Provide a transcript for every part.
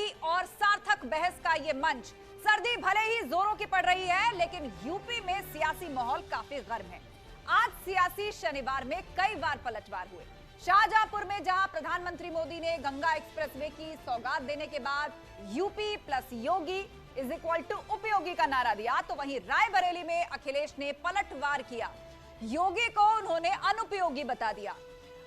बड़ी और सार्थक बहस का ये मंच। सर्दी भले ही जोरों की पड़ रही है, लेकिन यूपी में सियासी माहौल काफी गर्म है। आज सियासी शनिवार में कई बार पलटवार हुए। शाहजहांपुर में जहां प्रधानमंत्री मोदी ने गंगा एक्सप्रेसवे की सौगात देने के बाद UP plus Yogi is equal to उपयोगी का नारा दिया, तो वहीं रायबरेली में अखिलेश ने पलटवार किया। योगी को उन्होंने अनुपयोगी बता दिया।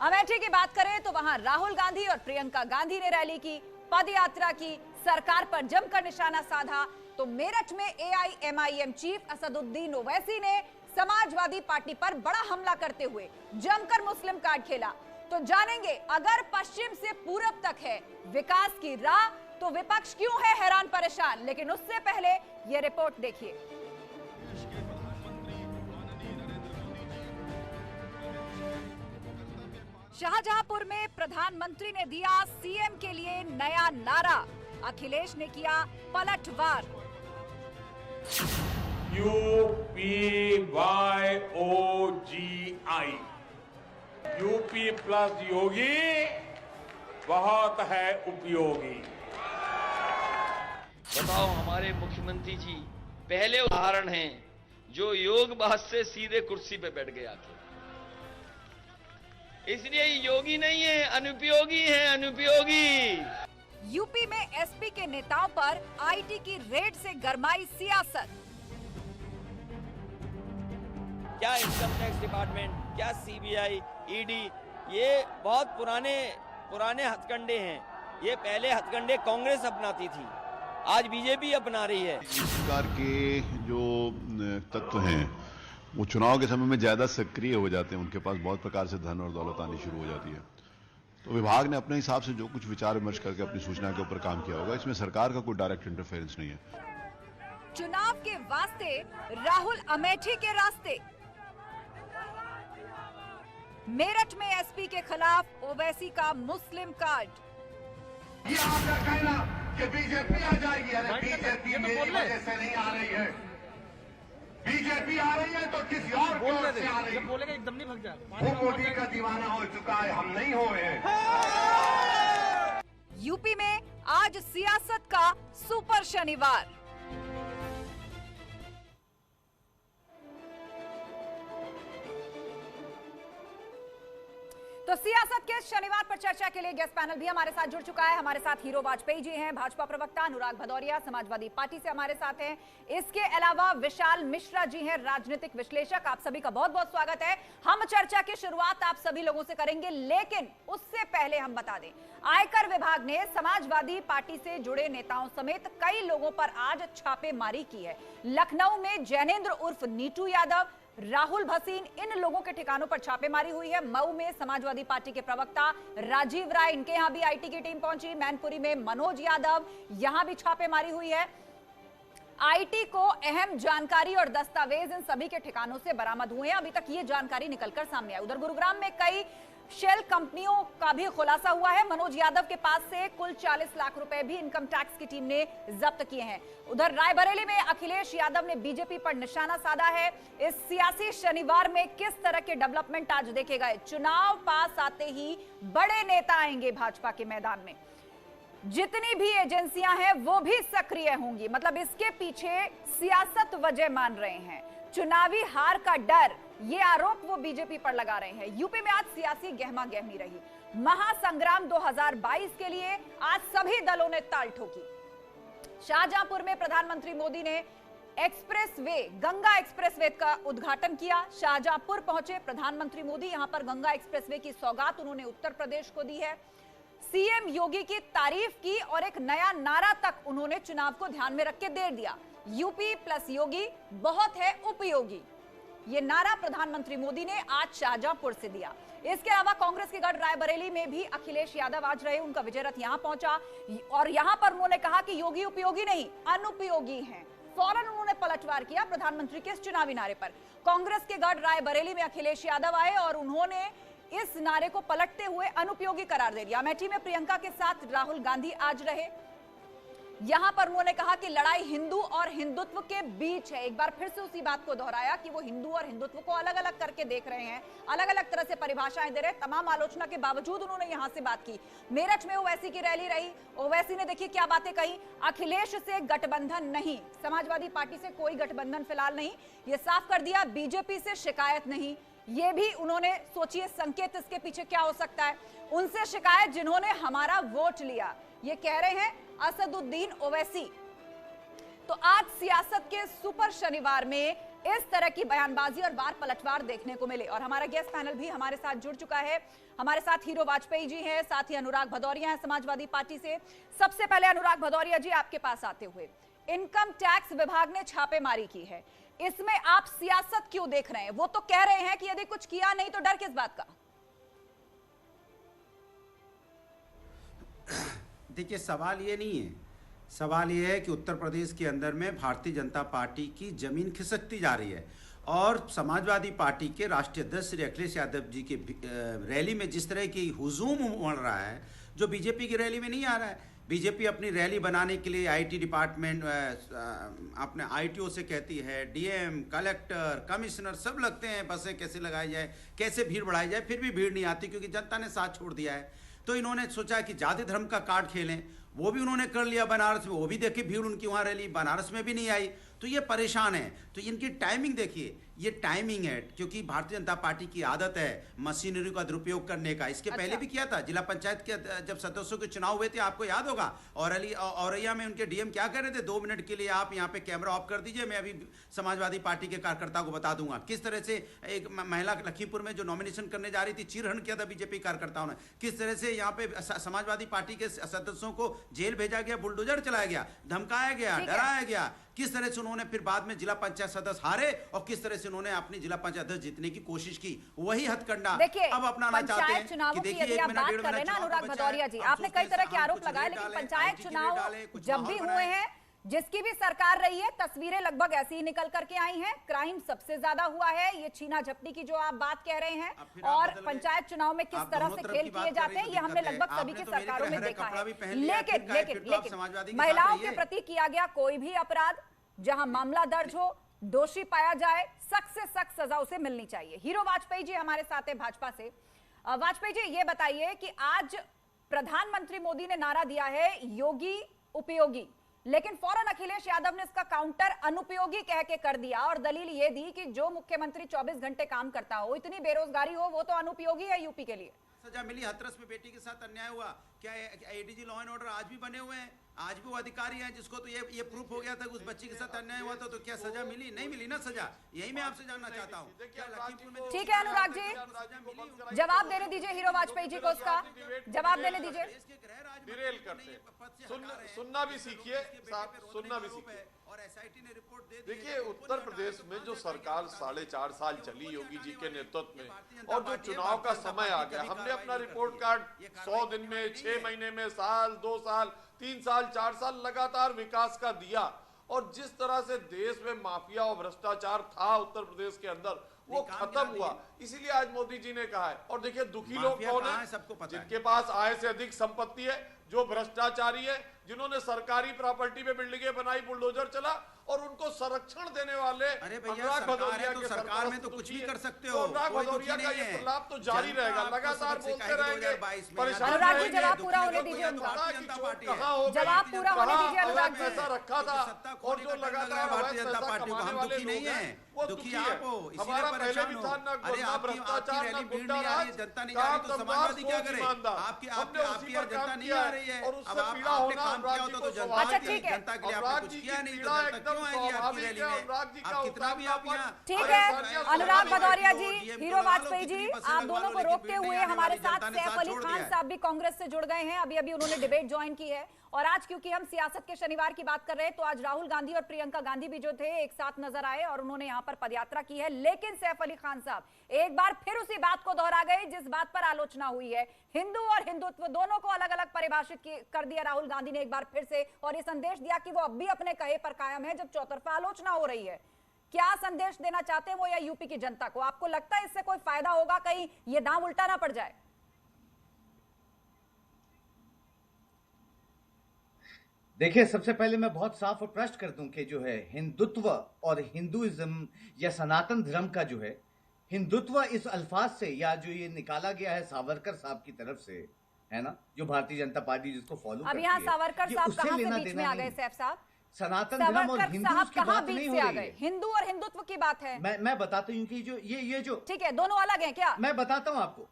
अमेठी की बात करें तो वहां राहुल गांधी और प्रियंका गांधी ने रैली की, पद यात्रा की, सरकार पर जमकर निशाना साधा। तो मेरठ में एआईएमआईएम चीफ असदुद्दीन ओवैसी ने समाजवादी पार्टी पर बड़ा हमला करते हुए जमकर मुस्लिम कार्ड खेला। तो जानेंगे, अगर पश्चिम से पूरब तक है विकास की राह, तो विपक्ष क्यों है हैरान परेशान। लेकिन उससे पहले यह रिपोर्ट देखिए। शाहजहांपुर में प्रधानमंत्री ने दिया सीएम के लिए नया नारा, अखिलेश ने किया पलटवार। UPYOGI यूपी प्लस योगी बहुत है उपयोगी। बताओ, हमारे मुख्यमंत्री जी पहले उदाहरण हैं जो योगबाज से सीधे कुर्सी पे बैठ गए आके। इसलिए योगी नहीं है, अनुपयोगी है, अनुपयोगी। यूपी में एसपी के नेताओं पर आईटी की रेड से गरमाई सियासत। क्या इनकम टैक्स डिपार्टमेंट, क्या सीबीआई, ईडी, ये बहुत पुराने हथकंडे हैं। ये पहले हथकंडे कांग्रेस अपनाती थी, आज बीजेपी अपना रही है। इस प्रकार के जो तत्व हैं वो चुनाव के समय में ज्यादा सक्रिय हो जाते हैं, उनके पास बहुत प्रकार से धन और दौलत आनी शुरू हो जाती है। तो विभाग ने अपने हिसाब से जो कुछ विचार विमर्श करके अपनी सूचना के ऊपर काम किया होगा, इसमें सरकार का कोई डायरेक्ट इंटरफेरेंस नहीं है। चुनाव के वास्ते राहुल अमेठी के रास्ते। मेरठ में एसपी के खिलाफ ओवैसी का मुस्लिम कार्ड। ये आपका कहना कि बीजेपी आ जाएगी, अरे बीजेपी मेरी वजह से नहीं आ रही है। बीजेपी आ रही है तो किसी और की ओर से आ रही है। बोलेगा एकदम नहीं भग जाए। वो मोदी का दीवाना हो चुका है, हम नहीं हुए हैं। यूपी में आज सियासत का सुपर शनिवार। तो सियासत के शनिवार पर चर्चा के लिए गेस्ट पैनल भी हमारे साथ जुड़ चुका है। हमारे साथ हीरो वाजपेयी जी हैं, भाजपा प्रवक्ता, अनुराग भदौरिया समाजवादी पार्टी से हमारे साथ हैं। इसके अलावा विशाल मिश्रा जी हैं, राजनीतिक विश्लेषक। आप सभी का बहुत बहुत स्वागत है। हम चर्चा की शुरुआत आप सभी लोगों से करेंगे, लेकिन उससे पहले हम बता दें, आयकर विभाग ने समाजवादी पार्टी से जुड़े नेताओं समेत कई लोगों पर आज छापेमारी की है। लखनऊ में जैनेंद्र उर्फ नीटू यादव, राहुल भसीन, इन लोगों के ठिकानों पर छापेमारी हुई है। मऊ में समाजवादी पार्टी के प्रवक्ता राजीव राय, इनके यहां भी आईटी की टीम पहुंची। मैनपुरी में मनोज यादव, यहां भी छापेमारी हुई है। आईटी को अहम जानकारी और दस्तावेज इन सभी के ठिकानों से बरामद हुए हैं। अभी तक ये जानकारी निकलकर सामने आई। उधर गुरुग्राम में कई शेल कंपनियों का भी खुलासा हुआ है। मनोज यादव के पास से कुल 40 लाख रुपए भी इनकम टैक्स की टीम ने जब्त किए हैं। उधर रायबरेली में अखिलेश यादव ने बीजेपी पर निशाना साधा है। इस सियासी शनिवार में किस तरह के डेवलपमेंट आज देखे गए। चुनाव पास आते ही बड़े नेता आएंगे भाजपा के मैदान में, जितनी भी एजेंसियां हैं वो भी सक्रिय होंगी। मतलब इसके पीछे सियासत वजह मान रहे हैं। चुनावी हार का डर, ये आरोप वो बीजेपी पर लगा रहे हैं। यूपी में आज सियासी गहमा गहमी रही। महासंग्राम 2022 के लिए आज सभी दलों ने ताल ठोकी। शाहजहांपुर में प्रधानमंत्री मोदी ने एक्सप्रेसवे, गंगा एक्सप्रेसवे का उद्घाटन किया। शाहजहांपुर पहुंचे प्रधानमंत्री मोदी, यहां पर गंगा एक्सप्रेसवे की सौगात उन्होंने उत्तर प्रदेश को दी है। सीएम योगी की तारीफ की और एक नया नारा तक उन्होंने चुनाव को ध्यान में रख के दे दिया, यूपी प्लस योगी बहुत है उपयोगी। ये नारा प्रधानमंत्री मोदी ने आज शाहजहांपुर से दिया। इसके अलावा कांग्रेस के गढ़ रायबरेली में भी अखिलेश यादव आज रहे, उनका विजय रथ यहां पहुंचा और यहां पर उन्होंने कहा कि योगी उपयोगी नहीं, अनुपयोगी हैं। फौरन उन्होंने पलटवार किया प्रधानमंत्री के इस चुनावी नारे पर। कांग्रेस के गढ़ रायबरेली में अखिलेश यादव आए और उन्होंने इस नारे को पलटते हुए अनुपयोगी करार दे दिया। अमेठी में प्रियंका के साथ राहुल गांधी आज रहे। यहां पर उन्होंने कहा कि लड़ाई हिंदू और हिंदुत्व के बीच है। एक बार फिर से उसी बात को दोहराया कि वो हिंदू और हिंदुत्व को अलग अलग करके देख रहे हैं, अलग अलग तरह से परिभाषाएं दे रहे हैं। तमाम आलोचना के बावजूद उन्होंने यहां से बात की। मेरठ में ओवैसी की रैली रही, ओवैसी ने देखिए क्या बातें कही। अखिलेश से गठबंधन नहीं, समाजवादी पार्टी से कोई गठबंधन फिलहाल नहीं, ये साफ कर दिया। बीजेपी से शिकायत नहीं, ये भी उन्होंने, सोचिए संकेत इसके पीछे क्या हो सकता है। उनसे शिकायत जिन्होंने हमारा वोट लिया, ये कह रहे हैं असदुद्दीन ओवैसी। तो आज सियासत के सुपर शनिवार में इस तरह की बयानबाजी और वार पलटवार देखने को मिले। और हमारा गेस्ट पैनल भी हमारे साथ जुड़ चुका है। हमारे साथ हीरो वाजपेयी जी हैं, साथ ही अनुराग भदौरिया हैं समाजवादी पार्टी से। सबसे पहले अनुराग भदौरिया जी, आपके पास आते हुए, इनकम टैक्स विभाग ने छापेमारी की है, इसमें आप सियासत क्यों देख रहे हैं? वो तो कह रहे हैं कि यदि कुछ किया नहीं तो डर किस बात का? देखिए, सवाल ये नहीं है, सवाल ये है कि उत्तर प्रदेश के अंदर में भारतीय जनता पार्टी की जमीन खिसकती जा रही है और समाजवादी पार्टी के राष्ट्रीय अध्यक्ष श्री अखिलेश यादव जी के रैली में जिस तरह की हुजूम उमड़ रहा है, जो बीजेपी की रैली में नहीं आ रहा है। बीजेपी अपनी रैली बनाने के लिए आईटी डिपार्टमेंट अपने आईटीओ से कहती है, डीएम, कलेक्टर, कमिश्नर सब लगते हैं, बसें कैसे लगाई जाए, कैसे भीड़ बढ़ाई जाए, फिर भी भीड़ नहीं आती क्योंकि जनता ने साथ छोड़ दिया है। तो इन्होंने सोचा कि जाति धर्म का कार्ड खेलें, वो भी उन्होंने कर लिया बनारस में, वो भी देखिए भीड़ उनकी वहाँ रैली बनारस में भी नहीं आई। तो ये परेशान है। तो इनकी टाइमिंग देखिए, ये टाइमिंग है क्योंकि भारतीय जनता पार्टी की आदत है मशीनरी का दुरुपयोग करने का। इसके पहले भी किया था, जिला पंचायत के जब सदस्यों के चुनाव हुए थे, आपको याद होगा, औरैया में उनके डीएम क्या कर रहे थे, 2 मिनट के लिए आप यहाँ पे कैमरा ऑफ कर दीजिए, मैं अभी समाजवादी पार्टी के कार्यकर्ता को बता दूंगा। किस तरह से एक महिला लखीमपुर में जो नॉमिनेशन करने जा रही थी, चीरहरण किया था बीजेपी कार्यकर्ताओं ने। किस तरह से यहाँ पे समाजवादी पार्टी के सदस्यों को जेल भेजा गया, बुलडोजर चलाया गया, धमकाया गया, डराया गया। किस तरह से उन्होंने फिर बाद में जिला पंचायत सदस्य हारे और किस तरह से उन्होंने अपनी जिला पंचायत अध्यक्ष जीतने की कोशिश की। वही हथकंडा अब अपनाना चाहते हैं कि देखिए, एक मिनट डेढ़ मिनट अनुराग भदौरिया जी, आपने कई तरह के आरोप लगाए, लेकिन पंचायत चुनाव जब भी हुए हैं, जिसकी भी सरकार रही है, तस्वीरें लगभग ऐसी ही निकल करके आई हैं। क्राइम सबसे ज्यादा हुआ है, ये छीना झपटी की जो आप बात कह रहे हैं, और पंचायत चुनाव में किस तरह से खेल किए जाते हैं, ये हमने लगभग सभी की सरकारों में देखा है। लेकिन महिलाओं के प्रति किया गया कोई भी अपराध, जहां मामला दर्ज हो, दोषी पाया जाए, सख्त से सख्त सजा उसे मिलनी चाहिए। हीरो वाजपेयी जी हमारे साथ है भाजपा से। वाजपेयी जी, ये बताइए कि आज प्रधानमंत्री मोदी ने नारा दिया है योगी उपयोगी, लेकिन फौरन अखिलेश यादव ने इसका काउंटर अनुपयोगी कह के कर दिया और दलील ये दी कि जो मुख्यमंत्री 24 घंटे काम करता हो, इतनी बेरोजगारी हो, वो तो अनुपयोगी है यूपी के लिए। सजा मिली, हाथरस में बेटी के साथ अन्याय हुआ, क्या एडीजी लॉ एंड ऑर्डर आज भी बने हुए हैं, आज भी वो अधिकारी हैं जिसको तो ये प्रूफ हो गया था उस बच्ची के साथ अन्याय हुआ था, तो क्या सजा मिली? नहीं मिली ना सजा। यही मैं आपसे जानना चाहता हूँ। ठीक है अनुराग जी, जवाब देने दीजिए हीरो वाजपेयी जी को, उसका जवाब देने दीजिए। डिरेल करते सुनना भी सीखिए, सुनना भी सीखिए। और एसआईटी ने रिपोर्ट दे दी। देखिए, उत्तर प्रदेश में जो सरकार 4.5 साल चली योगी जी के नेतृत्व में, और जो चुनाव का समय आ गया, हमने अपना रिपोर्ट कार्ड 100 दिन में, 6 महीने में, साल, 2 साल, 3 साल, 4 साल लगातार विकास का दिया। और जिस तरह से देश में माफिया और भ्रष्टाचार था उत्तर प्रदेश के अंदर, वो खत्म हुआ। इसीलिए आज मोदी जी ने कहा है। और देखिए, दुखी लोग कौन है? सबको पता है। जिनके पास आय से अधिक संपत्ति है, जो भ्रष्टाचारी है, जिन्होंने सरकारी प्रॉपर्टी में बिल्डिंगें बनाई, बुलडोजर चला, और उनको संरक्षण देने वाले अनुराग भदौरिया के सरकार में तो कुछ भी कर सकते हो। अनुराग भदौरिया का ये प्रलाप तो जारी रहेगा, लगातार बोलते रहेंगे, परेशान अनुराग जी, जवाब पूरा होने दीजिए उनका। जवाब पूरा होने दीजिए अनुराग जी। पैसा रखा था और जो लगातार भारतीय जनता पार्टी को, हम दुखी नहीं है, दुखी आप हो, हमारा पहले भी था ना भ्रष्टाचार, ना गुंडा राज, जनता नहीं जा रही तो समाजवादी क्या करे? आपकी जनता नहीं आ रही है, अब आपने काम किया होता तो जनता के लिए आपने कुछ किया नहीं, तो जनता क्यों आएगी आपकी रैली में? आप कितना भी आप यहाँ। ठीक है अनुराग भदौरिया जी, हीरो वाजपेयी जी, आप दोनों को रोकते हुए हमारे साथ सैफ अली खान साहब भी कांग्रेस से जुड़ गए हैं। अभी अभी उन्होंने डिबेट ज्वाइन की है। और आज क्योंकि हम सियासत के शनिवार की बात कर रहे हैं, तो आज राहुल गांधी और प्रियंका गांधी भी जो थे एक साथ नजर आए और उन्होंने यहां पर पदयात्रा की है। लेकिन सैफ अली खान साहब एक बार फिर उसी बात को दोहरा गए जिस बात पर आलोचना हुई है, हिंदू और हिंदुत्व दोनों को अलग अलग परिभाषित कर दिया राहुल गांधी ने एक बार फिर से, और ये संदेश दिया कि वो अब भी अपने कहे पर कायम है जब चौतरफा आलोचना हो रही है। क्या संदेश देना चाहते हैं वो या यूपी की जनता को? आपको लगता है इससे कोई फायदा होगा, कहीं ये दांव उल्टा ना पड़ जाए? देखिए, सबसे पहले मैं बहुत साफ और स्पष्ट कर दूं कि जो है हिंदुत्व और हिंदुइज्म या सनातन धर्म का जो है, हिंदुत्व इस अल्फाज से या जो ये निकाला गया है सावरकर साहब की तरफ से, है ना, जो भारतीय जनता पार्टी जिसको फॉलो करती अब है, यहाँ सावरकर ये साहब उससे कहाँ से लेना बीच में देना आ गए नहीं। सैफ साहब? सनातन धर्म और सावरकर हिंदू साहब की कहाँ बात बीच नहीं हो से आ रही गए? है। हिंदू और हिंदुत्व की बात है। मैं बताता हूँ कि जो ये जो ठीक है, दोनों अलग हैं क्या? मैं बताता हूँ आपको,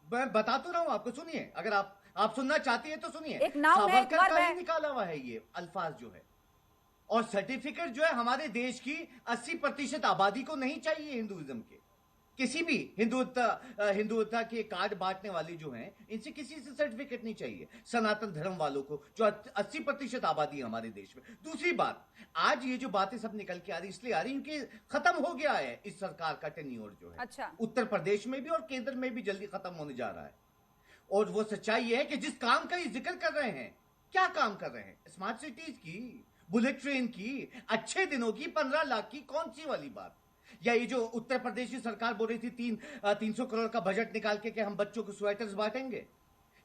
मैं बताता रहा हूँ आपको, सुनिए, अगर आप सुनना चाहती है तो सुनिए। एक नाउन है, एक सावरकर वर्ब का है। ही निकाला हुआ है ये अल्फाज जो है, और सर्टिफिकेट जो है हमारे देश की 80% आबादी को नहीं चाहिए। हिंदुइज्म के किसी भी हिंदुत्व के कार्ड बांटने वाले जो हैं, इनसे किसी से सर्टिफिकेट नहीं चाहिए। सनातन धर्म वालों को, जो 80% आबादी है हमारे देश में। दूसरी बात, आज ये जो बातें सब निकल के आ रही, इसलिए आ रही क्योंकि खत्म हो गया है इस सरकार का टेन्योर जो है। अच्छा। उत्तर प्रदेश में भी और केंद्र में भी जल्दी खत्म होने जा रहा है। और वो सच्चाई ये है कि जिस काम का ये जिक्र कर रहे हैं, क्या काम कर रहे हैं? स्मार्ट सिटीज की, बुलेट ट्रेन की, अच्छे दिनों की, 15 लाख की, कौन सी वाली बात? या ये जो उत्तर प्रदेश की सरकार बोल रही थी 300 करोड़ का बजट निकाल के कि हम बच्चों को स्वेटर्स बांटेंगे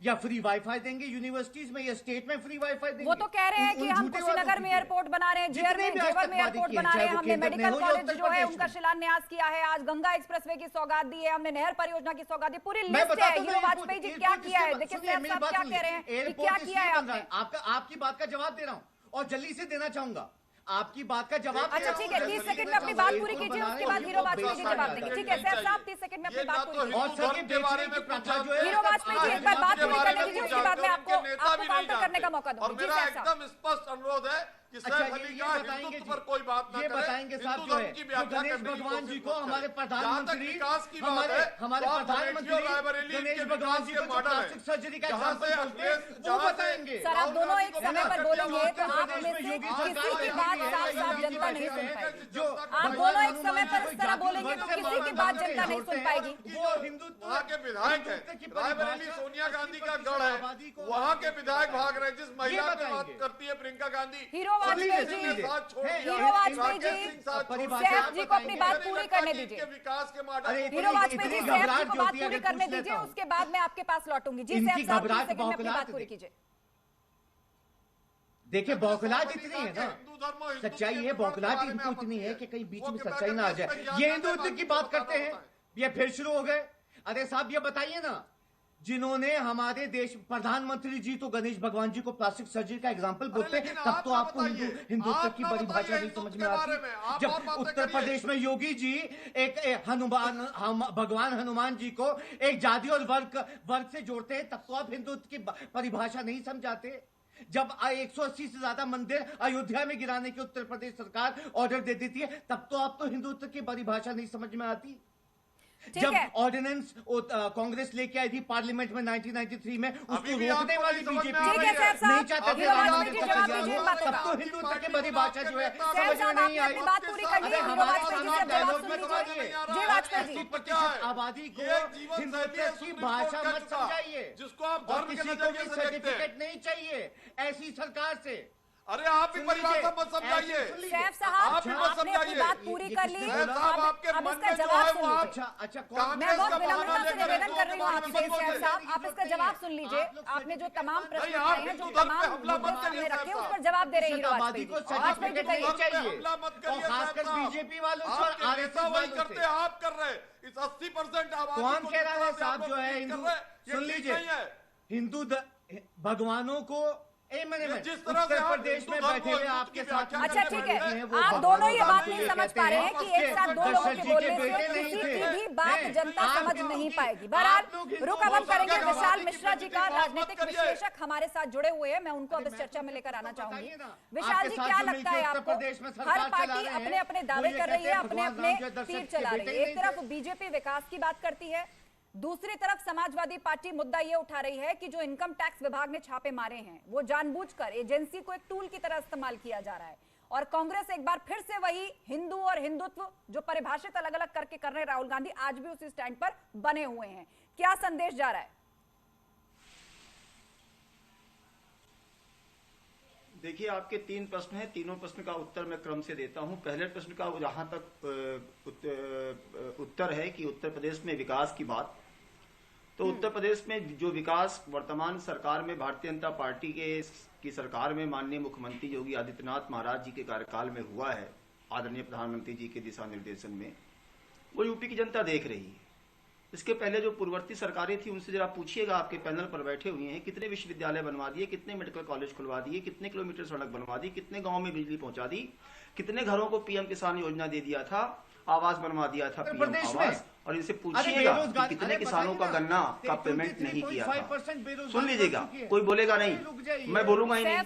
या फ्री वाईफाई देंगे यूनिवर्सिटीज में या स्टेट में फ्री वाईफाई देंगे। वो तो कह रहे हैं कि हम कुशीनगर में एयरपोर्ट बना रहे हैं, जेवर में एयरपोर्ट बना रहे हैं, हमने मेडिकल कॉलेज जो है उनका शिलान्यास किया है, आज गंगा एक्सप्रेसवे की सौगात दी है, हमने नहर परियोजना की सौगात दी, पूरी लिस्ट है। हीरो वाजपेयी जी क्या किया है? देखिए सैफ साहब क्या कह रहे हैं कि क्या किया है आपने? आपकी बात का जवाब दे रहा हूं और जल्दी से देना चाहूंगा आपकी बात का जवाब। अच्छा ठीक है, 30 सेकंड में अपनी बात पूरी कीजिए, उसके बाद हीरो वाजपेयी जी जवाब देंगे। ठीक है सैफ साहब, 30 सेकंड में अपनी बात पूरी कीजिए। हीरो वाजपेयी जी एक बार बात पूरी करने दीजिए, उसके बाद में आपको काउंटर करने का मौका दूंगी। और मेरा एकदम स्पष्ट अनुरोध है कि सैफ अली का हिंदुत्व पर कोई बात ना ये बताएंगे साहब जो है, जो गणेश भगवान जी को हमारे प्रधानमंत्री हमारे प्रधानमंत्री गणेश भगवान जी को प्लास्टिक सर्जरी का एग्जांपल बोलते हैं, वो बताएंगे। सर आप दोनों एक समय पर बोलेंगे तो आप में से किसी की बात साफ साफ जनता नहीं सुन पाएगी। जो आप दोनों एक समय पर इस तरह बोलेंगे तो किसी की बात जनता नहीं सुन पाएगी। वो हिंदुत्व वहाँ के विधायक है, रायबरेली सोनिया गांधी का गढ़ है, वहाँ के विधायक भाग रहे, जिस महिला की बात करती है प्रियंका गांधी। हीरो वाजपेयी जी, हीरो वाजपेयी जी, सैफ जी को अपनी बात पूरी करने दीजिए। विकास के मॉडल, हीरो वाजपेयी जी, सैफ जी को बात पूरी करने दीजिए, उसके बाद मैं आपके पास लौटूंगी। जी सैफ साहब, 30 सेकंड में अपनी बात पूरी कीजिए। देखिए बौखलाहट इतनी है ना, सच्चाई है, बौखलाहट इनको इतनी है कि कहीं बीच में सच्चाई ना आ जाए। ये हिंदुत्व की बात करते हैं, ये फिर शुरू हो गए। अरे साहब ये बताइए ना, जिन्होंने हमारे देश प्रधानमंत्री जी तो गणेश भगवान जी को प्लास्टिक सर्जरी का एग्जाम्पल बोलते हैं, तब तो आपको हिंदुत्व की बड़ी भाषा नहीं समझ में आती। जब उत्तर प्रदेश में योगी जी एक भगवान हनुमान जी को एक जाति और वर्ग से जोड़ते हैं, तब तो आप हिंदुत्व की परिभाषा नहीं समझाते। जब 180 से ज्यादा मंदिर अयोध्या में गिराने की उत्तर प्रदेश सरकार ऑर्डर दे देती है, तब तो आपको हिंदुत्व की परिभाषा नहीं समझ में आती। जब ऑर्डिनेंस कांग्रेस लेके आई थी पार्लियामेंट में 1993 में, उसको रोकने वाली बीजेपी नहीं चाहते थे, तब तो हिंदुत्व की बड़ी भाषा जो है समझ में नहीं आई। अरे हमारे सामने डायलॉग में तो आइए, 80% आबादी को हिंदुत्व की भाषा मत समझाइए, जिसको आप और किसी को भी सर्टिफिकेट नहीं चाहिए ऐसी सरकार से। अरे आप भी परिभाषा मत समझाइए। सैफ साहब, आपने अपनी बात पूरी कर ली, अब इसका जवाब सुन लीजिए। मैं बहुत विनम्रता से निवेदन कर रही हूँ आपसे सैफ साहब, आप इसका जवाब सुन लीजिए। आपने जो तमाम प्रश्न उठाए हैं, जो तमाम मुद्दे सामने रखे, उस पर जवाब दे रहे हैं हीरो वाजपेयी जी। वाजपेयी जी कहिए, खासकर बीजेपी वालों से और आरएसएस वालों से। आप कर रहे इस 80% आबादी कौन कह रहा है साहब जो है हिंदू, सुन लीजिए, हिंदू भगवानों को उत्तर प्रदेश में बैठे हुए आपके साथ। अच्छा ठीक है, आप दोनों ये बात नहीं समझ पा रहे हैं कि एक साथ दो लोगों के बोलने से किसी की भी बात जनता समझ नहीं पाएगी। बहरहाल रुक अब हम करेंगे विशाल मिश्रा जी का, राजनीतिक विश्लेषक हमारे साथ जुड़े हुए हैं, मैं उनको अब इस चर्चा में लेकर आना चाहूंगी। विशाल जी क्या लगता है आपको, हर पार्टी अपने अपने दावे कर रही है, अपने अपने तीर चला रही है। एक तरफ बीजेपी विकास की बात करती है, दूसरी तरफ समाजवादी पार्टी मुद्दा यह उठा रही है कि जो इनकम टैक्स विभाग ने छापे मारे हैं वो जानबूझकर एजेंसी को एक टूल की तरह इस्तेमाल किया जा रहा है। और कांग्रेस एक बार फिर से वही हिंदू और हिंदुत्व जो परिभाषित अलग अलग करके कर रहे हैं राहुल गांधी, आज भी उसी स्टैंड पर बने हुए हैं। क्या संदेश जा रहा है? देखिए, आपके 3 प्रश्न हैं, तीनों प्रश्न का उत्तर मैं क्रम से देता हूं। पहले प्रश्न का जहां तक उत्तर है कि उत्तर प्रदेश में विकास की बात, तो उत्तर प्रदेश में जो विकास वर्तमान सरकार में भारतीय जनता पार्टी के की सरकार में माननीय मुख्यमंत्री योगी आदित्यनाथ महाराज जी के कार्यकाल में हुआ है, आदरणीय प्रधानमंत्री जी के दिशा निर्देशन में, वो यूपी की जनता देख रही है। इसके पहले जो पूर्ववर्ती सरकारें थी उनसे जरा पूछिएगा, आपके पैनल पर बैठे हुए हैं, कितने विश्वविद्यालय बनवा दिए, कितने मेडिकल कॉलेज खुलवा दिए, कितने किलोमीटर सड़क बनवा दी, कितने गाँव में बिजली पहुंचा दी, कितने घरों को पीएम किसान योजना दे दिया था, आवास बनवा दिया था पीएम आवास। और इनसे पूछिएगा कि कितने किसानों का गन्ना का पेमेंट नहीं किया था। सुन लीजिएगा, कोई बोलेगा नहीं, मैं बोलूंगा ही नहीं,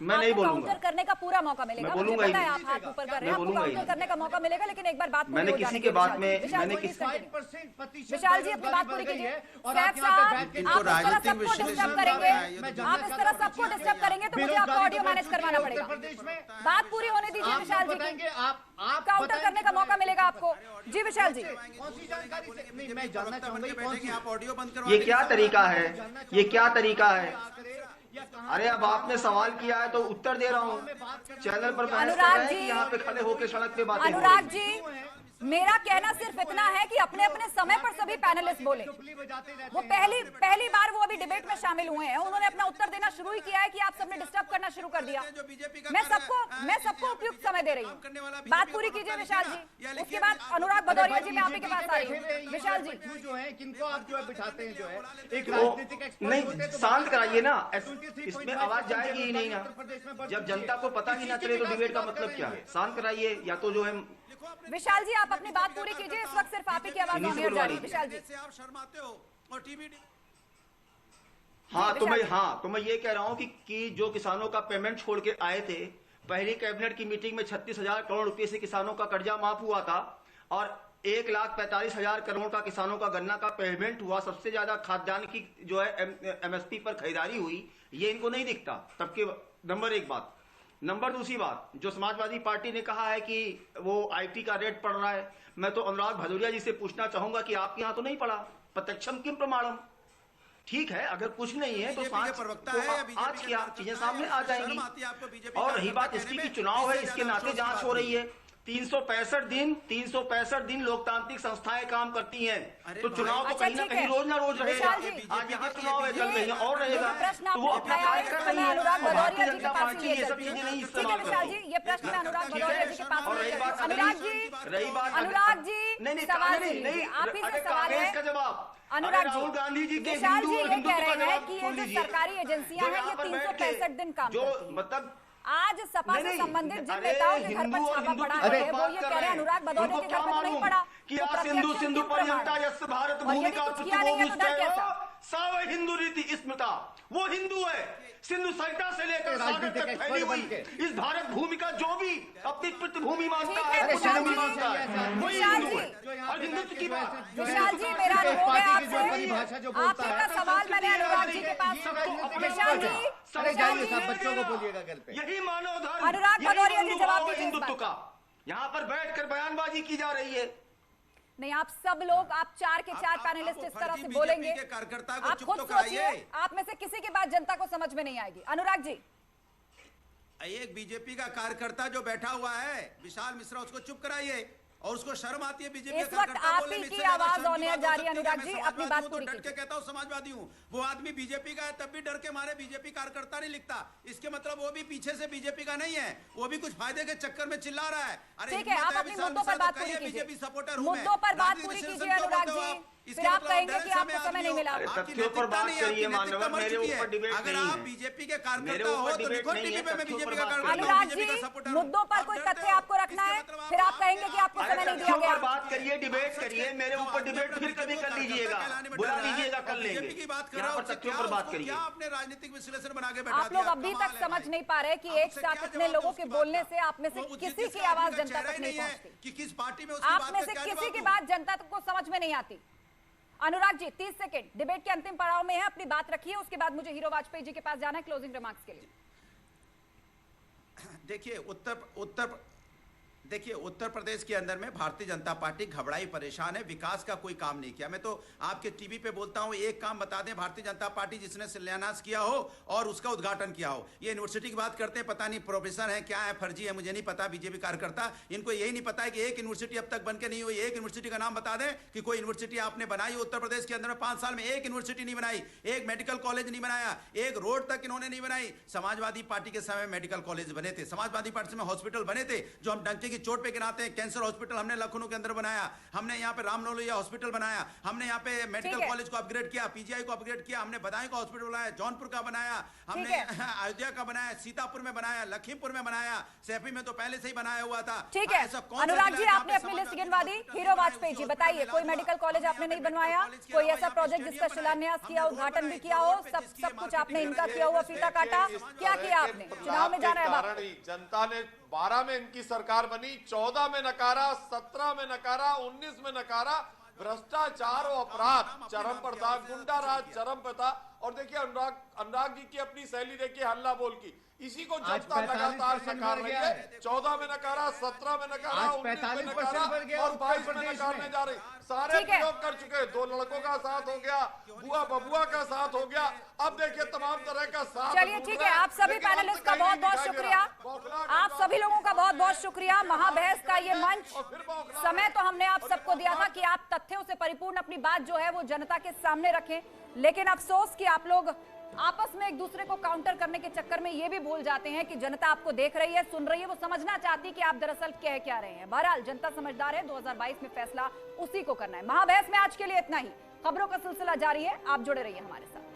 मैं नहीं बोलूंगा। काउंटर करने का पूरा मौका मिलेगा, मैं बोलूंगा ही नहीं, आप हाथ ऊपर कर रहे हैं, आपको काउंटर करने का मौका मिलेगा, लेकिन एक बार बात मैंने किसी के बात में विशाल जी अपनी बात पूरी कीजिए। सैफ साहब, आप इस तरह सबको डिस्टर्ब करेंगे, आप इस तरह सबको डिस्टर्ब करेंगे तो मुझे आपको ऑडियो मैनेज करवाना पड़ेगा। बात पूरी होने दीजिए विशाल जी की, काउंटर करने का मौका मिलेगा आपको। जी विशाल जी, मैं जानना चाहूंगा आप ऑडियो बंद करवा। ये क्या तरीका है, ये क्या तरीका है? अरे अब आपने सवाल किया है तो उत्तर दे रहा हूँ। चैनल पर बहस कर रहे हैं कि यहाँ पे खड़े होकर सड़क पे बातें। अनुराग जी, मेरा कहना सिर्फ इतना है कि अपने अपने समय पर सभी पैनलिस्ट बोले। वो पहली बार वो अभी डिबेट में शामिल हुए हैं, उन्होंने अपना उत्तर देना शुरू ही किया है कि आप सबने डिस्टर्ब करना शुरू कर दिया। मैं सबको उपयुक्त समय दे रही हूँ। बात पूरी कीजिए विशाल जी, उसके बाद अनुराग भदौरिया जी मैं आप ही के पास आ रही हूँ। विशाल जी जो है, किनको आप जो है बिठाते हैं, जो है एक राजनीतिक एक्सपर्ट नहीं, शांत कराइए ना, इसमें आवाज जाएगी ही नहीं ना। जब जनता को पता ही ना चले तो डिबेट का मतलब क्या है? शांत कराइए, या तो जो है। विशाल जी आप अपनी बात पूरी कीजिए, इस वक्त सिर्फ आप ही की आवाज ऑन एयर जा रही है। विशाल जी आप शर्माते हो और टीवी। तो मैं ये कह रहा हूँ कि जो किसानों का पेमेंट छोड़ के आए थे, पहली कैबिनेट की मीटिंग में 36,000 करोड़ रुपए से किसानों का कर्जा माफ हुआ था और 1,45,000 करोड़ का किसानों का गन्ना का पेमेंट हुआ। सबसे ज्यादा खाद्यान्न की जो है MSP पर खरीदारी हुई, ये इनको नहीं दिखता। तब के नंबर एक बात। नंबर दूसरी बात, जो समाजवादी पार्टी ने कहा है कि वो IT का रेट पड़ रहा है, मैं तो अनुराग भदौरिया जी से पूछना चाहूंगा कि आपके यहाँ तो नहीं पड़ा, प्रत्यक्षम किम प्रमाणम। ठीक है, अगर कुछ नहीं है तो आज क्या चीजें सामने आ जाएंगी। और रही बात इसकी कि चुनाव है, इसके नाते जांच हो रही है। 365 दिन लोकतांत्रिक संस्थाएं काम करती हैं, तो चुनाव तो कहीं ना कहीं रोज ना रोज रहेगा। आज यहाँ चुनाव है, कल कहीं और रहेगा, तो वो अपना कार्य कर रही है। भारतीय जनता पार्टी ये सब चीजें नहीं इस्तेमाल करो। ये प्रश्न मैं अनुराग भदौरिया जी के पास। और रही बात अनुराग जी नहीं सवाल नहीं, आप ही से सवाल है का जवाब। अनुराग जी, राहुल गांधी जी के विशाल जी ये हिंदू कह का रहे हैं जवाब कि ये सुन जो लीजिए। सरकारी एजेंसियां हैं ये 365 दिन काम जो करती हैं। मतलब आज सपा से संबंधित जिन नेताओं के घर पर छापा पड़ा है वो ये कह रहे हैं अनुराग भदौरिया के घर पर नहीं पड़ा कि सिंधु पर्यंता यस भारत भूमि का साव हिंदू रीति स्मृता। वो हिंदू है, सिंधु सरिता से लेकर सागर तक फैली हुई इस भारत भूमि का जो भी अपनी पृथ्वी मानता है, वही हिंदू है। और हिंदुत्व की बात विशाल जी, मेरा हो गया आपसे आपका सवाल मैंने अनुराग जी के पास। विशाल जी बच्चों को बोलिएगा घर पे। यही मानव धर्म, अनुराग भदौरिया जी जवाब दीजिए हिंदुत्व का। यहाँ पर बैठकर बयानबाजी की जा रही है। नहीं, आप सब लोग, आप 4 के 4 पैनलिस्ट इस तरह से बोलेंगे, आप खुद सोचिए, आप में से किसी की बात जनता को समझ में नहीं आएगी। अनुराग जी, एक बीजेपी का कार्यकर्ता जो बैठा हुआ है विशाल मिश्रा, उसको चुप कराइए। और उसको शर्म आती है बीजेपी इस वक्त आप ही की आवाज ऑन एयर जा रही है। अनुराग जी अपनी बात पूरी कीजिए। डट के कहता हूँ समाजवादी हूँ, वो आदमी बीजेपी का है तब भी डर के मारे बीजेपी कार्यकर्ता नहीं लिखता। इसके मतलब वो भी पीछे से बीजेपी का नहीं है, वो भी कुछ फायदे के चक्कर में चिल्ला रहा है। अरे ठीक है, आप अपनी मुद्दों पर बात पूरी कीजिए। मुद्दों पर बात पूरी कीजिए अनुराग जी, फिर आप कहेंगे कि आपको समय नहीं मिला। तथ्यों पर बात करिए मानव, मेरे ऊपर डिबेट अगर नहीं आप है। बीजेपी के कार्यकर्ता हो तो लिखो टीवी पे मैं बीजेपी का कार्यकर्ता हूं, अनुराग बीजेपी का जी, सपोर्टर हूं। मुद्दों पर कोई तथ्य आपको रखना है, फिर आप कहेंगे कि आपको समय नहीं दिया तथ्यों गया। पर बात करिए, डिबेट करिए, मेरे ऊपर डिबेट फिर कभी कर लीजिएगा, बुला लीजिएगा, कर लेंगे। बीजेपी की बात कर यहाँ रहा पर हूं, तथ्यों पर बात करिए। क्या आपने राजनीतिक विश्लेषण बना के बैठा आप लोग अभी तक समझ नहीं पा रहे कि एक साथ इतने लोगों के बोलने से आप में से किसी की आवाज जनता तक नहीं पहुंचती, कि किस पार्टी में आप में से किसी की बात जनता को समझ में नहीं आती। अनुराग जी 30 सेकंड, डिबेट के अंतिम पड़ाव में है, अपनी बात रखिए, उसके बाद मुझे हीरो वाजपेयी जी के पास जाना है क्लोजिंग रिमार्क्स के लिए। देखिए देखिए, उत्तर प्रदेश के अंदर में भारतीय जनता पार्टी घबराई परेशान है, विकास का कोई काम नहीं किया। मैं तो आपके टीवी पे बोलता हूं, एक काम बता दें भारतीय जनता पार्टी जिसने शिलान्यास किया हो और उसका उद्घाटन किया हो। ये यूनिवर्सिटी की बात करते हैं, पता नहीं प्रोफेसर है क्या है, फर्जी है, मुझे नहीं पता। बीजेपी कार्यकर्ता, इनको यही नहीं पता है कि एक यूनिवर्सिटी अब तक बन के नहीं हुई। एक यूनिवर्सिटी का नाम बता दें कि कोई यूनिवर्सिटी आपने बनाई उत्तर प्रदेश के अंदर में 5 साल में। एक यूनिवर्सिटी नहीं बनाई, एक मेडिकल कॉलेज नहीं बनाया, एक रोड तक इन्होंने नहीं बनाई। समाजवादी पार्टी के समय मेडिकल कॉलेज बने थे, समाजवादी पार्टी में हॉस्पिटल बने थे जो हम डंके की चोट पे गिनाते हैं। कैंसर हॉस्पिटल हमने लखनऊ के अंदर बनाया, हमने यहाँ पे रामनोलिया हॉस्पिटल बनाया, हमने यहाँ पे मेडिकल कॉलेज को अपग्रेड किया, पीजीआई को अपग्रेड किया, हमने बदायूं का हॉस्पिटल बनाया, जौनपुर का बनाया, हमने अयोध्या का बनाया, सीतापुर में बनाया, लखीमपुर में बनाया, सैफी में तो पहले से ही बनाया हुआ था। ठीक है अनुराग जी, आपने अपनी लिस्ट गिनवा दी। हीरो वाजपेयी जी बताइए, कोई मेडिकल कॉलेज आपने नहीं बनवाया, कोई ऐसा प्रोजेक्ट जिसका शिलान्यास किया, उद्घाटन भी किया हो, सब कुछ आपने इनका किया हुआ फीता काटा, क्या किया आपने? चुनाव में जाना है, जनता ने 12 में इनकी सरकार बनी, 14 में नकारा, 17 में नकारा, 19 में नकारा। भ्रष्टाचार और अपराध चरम पर था, गुंडा राज चरम पर था। और देखिए अनुराग जी की अपनी शैली देखिए, हल्ला बोल की, इसी को जनता लगातार नकार रही है। 14 में नकारा, 17 में नकारा, 19 में नकारा और 22 में नकारने जा रही। सारे प्रयोग कर चुके, 2 लड़कों का साथ हो गया, बुआ बबुआ का साथ हो गया, अब देखिए तमाम तरह का साथ। चलिए ठीक है, आप सभी पैनलिस्ट का बहुत बहुत शुक्रिया, आप सभी लोगों का बहुत बहुत शुक्रिया। महाबहस का ये मंच, समय तो हमने आप सबको दिया था कि आप तथ्यों से परिपूर्ण अपनी बात जो है वो जनता के सामने रखें, लेकिन अफसोस कि आप लोग आपस में एक दूसरे को काउंटर करने के चक्कर में ये भी भूल जाते हैं कि जनता आपको देख रही है, सुन रही है, वो समझना चाहती है कि आप दरअसल कह क्या रहे हैं। बहरहाल जनता समझदार है, 2022 में फैसला उसी को करना है। महाबहस में आज के लिए इतना ही। खबरों का सिलसिला जारी है, आप जुड़े रहिए हमारे साथ।